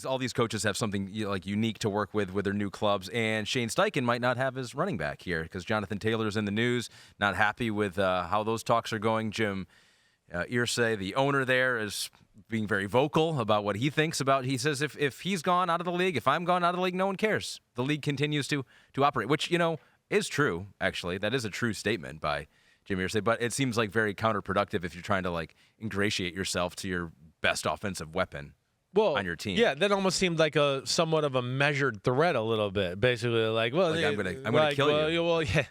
All these coaches have something like unique to work with their new clubs, and Shane Steichen might not have his running back here because Jonathan Taylor's in the news, not happy with how those talks are going. Jim Irsay, the owner there, is being very vocal about what he thinks about. He says if he's gone out of the league, if I'm gone out of the league, no one cares. The league continues to operate, which is true. Actually, that is a true statement by Jim Irsay, but it seems like very counterproductive if you're trying to ingratiate yourself to your best offensive weapon on your team. Yeah, that almost seemed like a somewhat of a measured threat a little bit. Basically, I'm gonna kill you. Well, yeah,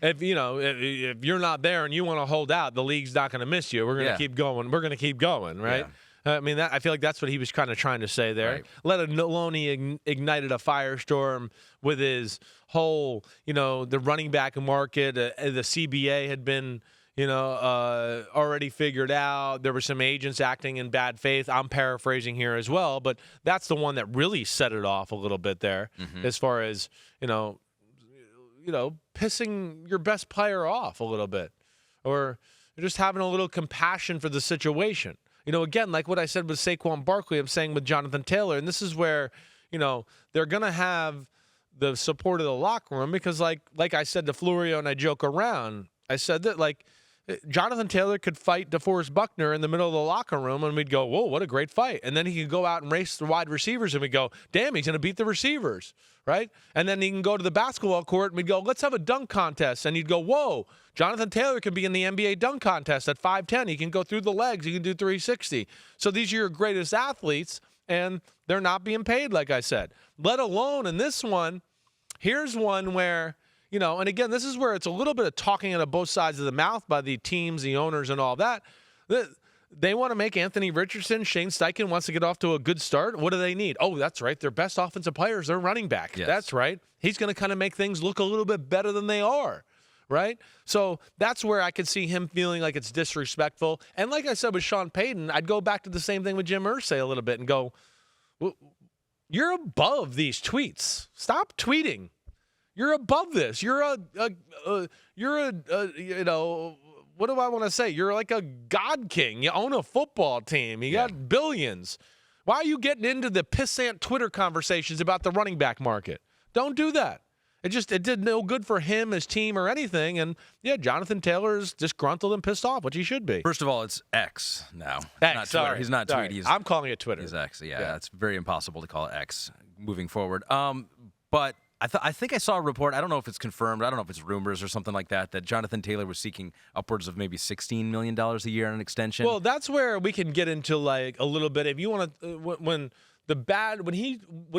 if you're not there and you want to hold out, the league's not going to miss you. We're going to keep going. We're going to keep going, right? Yeah. I mean, I feel like that's what he was kind of trying to say there. Right. Let alone he ignited a firestorm with his whole, the running back market. The CBA had been already figured out. There were some agents acting in bad faith. I'm paraphrasing here as well, but that's the one that really set it off a little bit there, as far as, pissing your best player off a little bit, or just having a little compassion for the situation. Again, like what I said with Saquon Barkley, I'm saying with Jonathan Taylor, and this is where, they're going to have the support of the locker room because like I said to Florio, and I joke around, I said that Jonathan Taylor could fight DeForest Buckner in the middle of the locker room, and we'd go, whoa, what a great fight. And then he could go out and race the wide receivers, and we'd go, damn, he's going to beat the receivers, right? And then he can go to the basketball court, and we'd go, let's have a dunk contest. And he'd go, whoa, Jonathan Taylor can be in the NBA dunk contest at 5'10". He can go through the legs. He can do 360. So these are your greatest athletes, and they're not being paid, like I said. Let alone in this one, here's one where – and again, this is where it's a little bit of talking out of both sides of the mouth by the teams, the owners, and all that. They want to make Anthony Richardson, Shane Steichen wants to get off to a good start. What do they need? Oh, that's right. Their best offensive players, their running back. Yes. That's right. He's going to kind of make things look a little bit better than they are, right? So that's where I could see him feeling like it's disrespectful. And like I said with Sean Payton, I'd go back to the same thing with Jim Irsay a little bit and go, well, you're above these tweets. Stop tweeting. You're above this. You're a what do I want to say? You're like a god king. You own a football team. You got billions. Why are you getting into the pissant Twitter conversations about the running back market? Don't do that. It did no good for him, his team, or anything. And, Jonathan Taylor's disgruntled and pissed off, which he should be. First of all, it's X now. X, sorry. He's not Twitter. I'm calling it Twitter. He's X, yeah. It's very impossible to call it X moving forward. But I think I saw a report, I don't know if it's confirmed, I don't know if it's rumors or something like that Jonathan Taylor was seeking upwards of maybe $16 million a year on an extension. Well, that's where we can get into a little bit. If you want to, when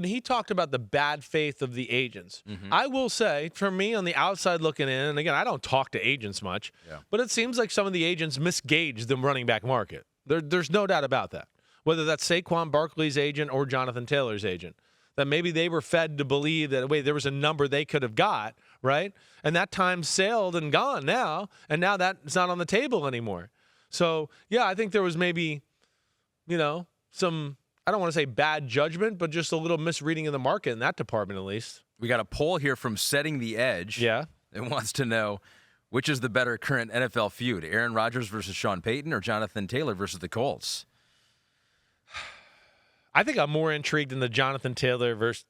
he talked about the bad faith of the agents, I will say, for me on the outside looking in, and again, I don't talk to agents much, but it seems like some of the agents misgauge the running back market. There's no doubt about that, whether that's Saquon Barkley's agent or Jonathan Taylor's agent. That maybe they were fed to believe that, there was a number they could have got, right? And that time sailed and gone now, and now that's not on the table anymore. So, I think there was maybe, some, I don't want to say bad judgment, but just a little misreading of the market in that department at least. We got a poll here from Setting the Edge. Yeah. It wants to know, which is the better current NFL feud, Aaron Rodgers versus Sean Payton or Jonathan Taylor versus the Colts? I think I'm more intrigued in the Jonathan Taylor versus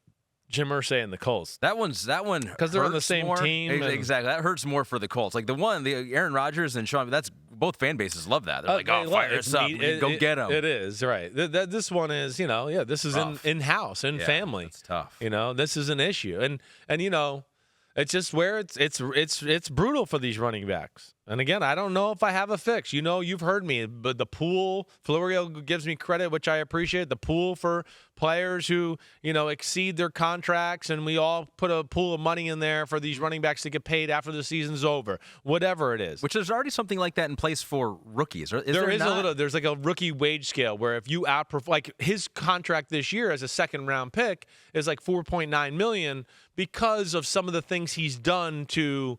Jim Irsay and the Colts. That one because they're on the same team. Exactly, that hurts more for the Colts. Like the Aaron Rodgers and Sean. That's both fan bases love that. They're fire us up, go get them. It is right. This one is, this is in house, in family. It's tough. This is an issue, and it's just where it's brutal for these running backs. And again, I don't know if I have a fix. You've heard me, but the pool, Florio gives me credit, which I appreciate. The pool for players who, exceed their contracts, and we all put a pool of money in there for these running backs to get paid after the season's over, whatever it is. Which there's already something like that in place for rookies. There's like a rookie wage scale where if you outperform, like his contract this year as a second-round pick is like $4.9 million because of some of the things he's done to,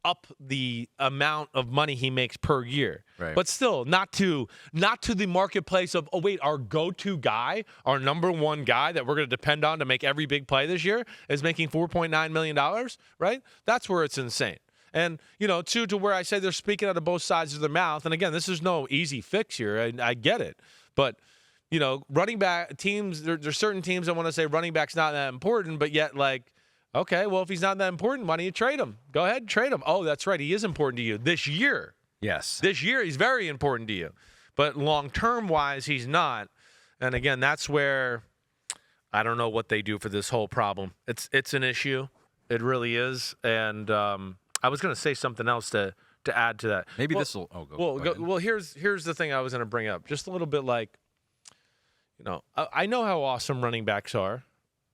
up the amount of money he makes per year. Right. But still, not to the marketplace of, our go-to guy, our number one guy that we're going to depend on to make every big play this year is making $4.9 million, right? That's where it's insane. And, to where I say they're speaking out of both sides of their mouth. And again, this is no easy fix here. I get it. But, running back teams, there's certain teams that want to say running back's not that important, but yet, like, okay, well, if he's not that important, why don't you trade him? Go ahead and trade him. Oh, that's right. He is important to you this year. Yes. This year, he's very important to you. But long-term wise, he's not. And again, that's where I don't know what they do for this whole problem. It's an issue. It really is. And I was going to say something else to add to that. Maybe this will. Go ahead. Well, here's the thing I was going to bring up. Just a little bit like, I know how awesome running backs are,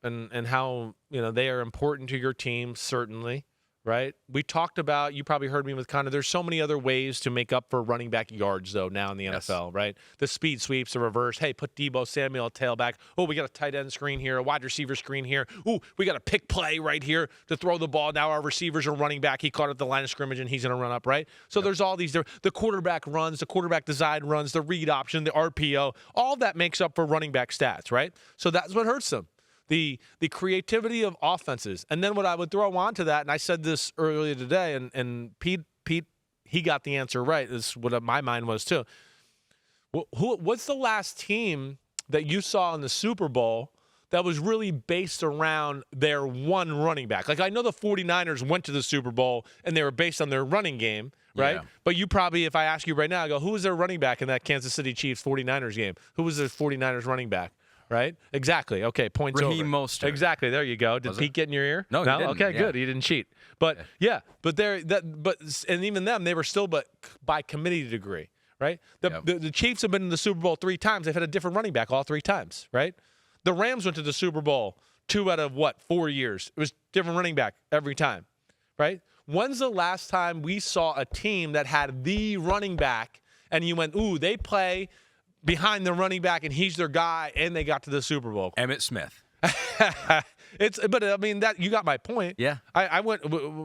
and how they are important to your team, certainly. Right? We talked about, you probably heard me with Connor, there's so many other ways to make up for running back yards, though, now in the NFL, right? The speed sweeps, the reverse. Hey, put Deebo Samuel at tailback. Oh, we got a tight end screen here, a wide receiver screen here. Ooh, we got a pick play right here to throw the ball. Now our receivers are running back. He caught at the line of scrimmage, and he's going to run up, right? So there's all these, the quarterback runs, the quarterback design runs, the read option, the RPO. All that makes up for running back stats, right? So that's what hurts them. The creativity of offenses. And then what I would throw on to that, and I said this earlier today, and Pete, he got the answer right. This is what my mind was too. What's the last team that you saw in the Super Bowl that was really based around their one running back? Like, I know the 49ers went to the Super Bowl, and they were based on their running game, right? Yeah. But you probably, if I ask you right now, I go, who was their running back in that Kansas City Chiefs 49ers game? Who was the 49ers running back? Right? Exactly. Okay, points Raheem over. Mostert. Exactly. There you go. Did Pete get in your ear? No, he didn't. Okay, yeah. good. He didn't cheat. But and even them, they were still by committee degree, right? The Chiefs have been in the Super Bowl 3 times. They've had a different running back all 3 times, right? The Rams went to the Super Bowl 2 out of 4 years. It was different running back every time, right? When's the last time we saw a team that had the running back and you went, ooh, they play behind the running back, and he's their guy, and they got to the Super Bowl? Emmitt Smith. But I mean, that you got my point. Yeah.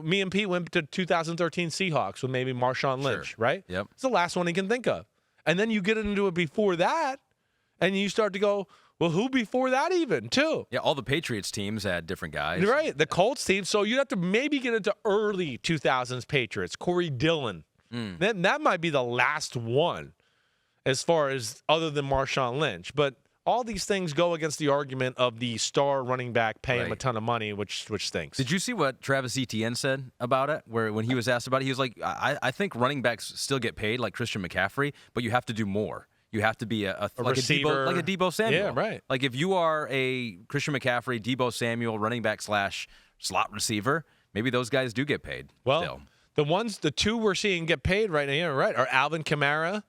Me and Pete went to 2013 Seahawks with maybe Marshawn Lynch, right? Yep. It's the last one he can think of. And then you get into it before that, and you start to go, well, who before that even, too? Yeah, all the Patriots teams had different guys. Right, the Colts team. So you'd have to maybe get into early 2000s Patriots, Corey Dillon. Then that might be the last one, as far as other than Marshawn Lynch. But all these things go against the argument of the star running back paying him a ton of money, which stinks. Did you see what Travis Etienne said about it? Where when he was asked about it, he was like, I think running backs still get paid like Christian McCaffrey, but you have to do more. You have to be a receiver. Like a Deebo Samuel. Yeah, right. Like if you are a Christian McCaffrey, Deebo Samuel, running back / slot receiver, maybe those guys do get paid. Well, still. the 2 we're seeing get paid right now, right, are Alvin Kamara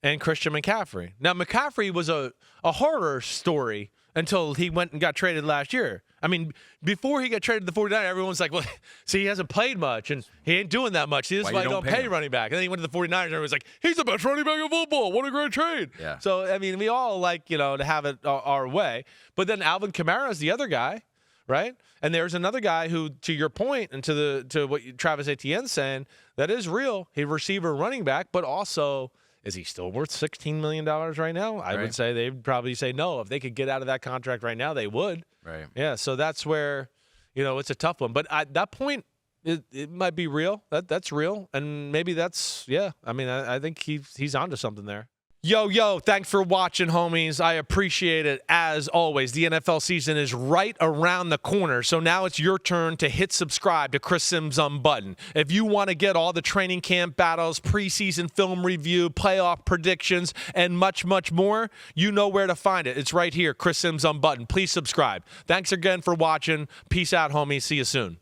and Christian McCaffrey. Now, McCaffrey was a horror story until he went and got traded last year. I mean, before he got traded to the 49ers, everyone's like, well, see, he hasn't played much, and he ain't doing that much. See, this is why you don't pay running back. And then he went to the 49ers, and everyone's like, he's the best running back in football. What a great trade. Yeah. So, I mean, we all like, to have it our way. But then Alvin Kamara is the other guy, right? And there's another guy who, to your point, and to what Travis Etienne's saying, that is real. He's a receiver running back, but also, is he still worth $16 million right now? I would say they'd probably say no. If they could get out of that contract right now, they would. Right. Yeah, so that's where, it's a tough one. But at that point, it might be real. That's real. And maybe that's, I mean, I think he's onto something there. Yo, thanks for watching, homies. I appreciate it. As always, the NFL season is right around the corner, so now it's your turn to hit subscribe to Chris Simms Unbuttoned. If you want to get all the training camp battles, preseason film review, playoff predictions, and much, much more, you know where to find it. It's right here, Chris Simms Unbuttoned. Please subscribe. Thanks again for watching. Peace out, homies. See you soon.